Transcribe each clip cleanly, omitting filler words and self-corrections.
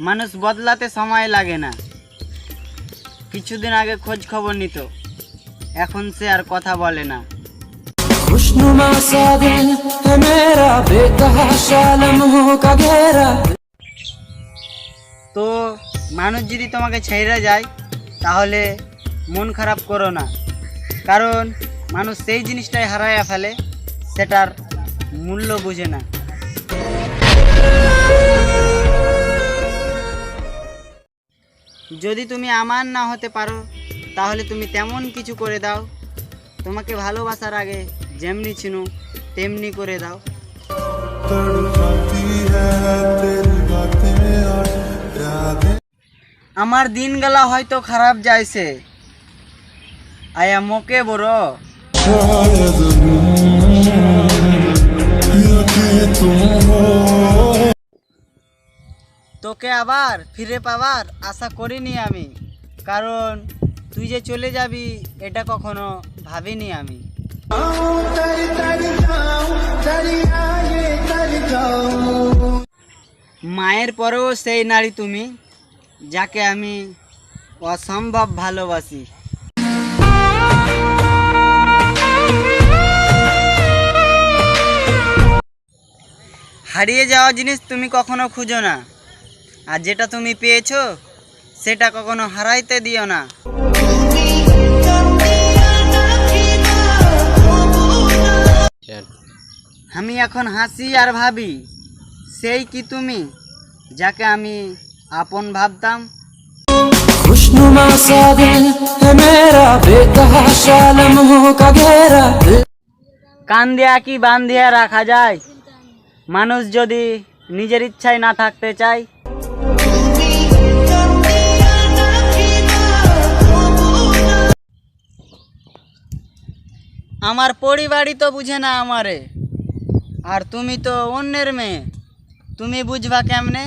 মানুষ বদলাতে সময় লাগে না। কিছুদিন আগে খোঁজ খবর নিত, এখন সে আর কথা বলে না। खुशनुमा सा दिल है मेरा बेतहाशा लम्हों का घेरा। তো মানুষ যদি তোমাকে ছেড়ে যায় তাহলে মন খারাপ করো না, কারণ মানুষ সেই জিনিসটাই হারাইয়া ফেলে, সেটার মূল্য বুঝে না। যদি তুমি আমার না হতে পারো তাহলে তুমি তেমন কিছু করে দাও, তোমাকে ভালোবাসার আগে যেমনি ছিল তেমনি করে দাও। আমার দিনগুলা হয়তো খারাপ যাইছে, আয়া মোকে বড় তোকে আবার ফিরে পাওয়ার আশা করিনি আমি, কারণ তুই যে চলে যাবি এটা কখনো ভাবিনি আমি। মায়ের পরেও সেই নারী তুমি, যাকে আমি অসম্ভব ভালোবাসি। হারিয়ে যাওয়া জিনিস তুমি কখনো খুঁজো না, আর যেটা তুমি পেয়েছো সেটা কখনো হারাইতে দিও না। আমি এখন হাসি আর ভাবি সেই কি তুমি, যাকে আমি আপন ভাবতাম। खुशनुमा सा दिल है मेरा बेतहाशा लम्हों का घेरा। কান দেয়া কি বান দিয়া রাখা যায়, মানুষ যদি নিজের ইচ্ছায় না থাকতে চায়। আমার পরিবারই তো বুঝে না আমারে, আর তুমি তো অন্যের মেয়ে, তুমি বুঝবা কেমনে?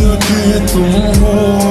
शायद तुम हो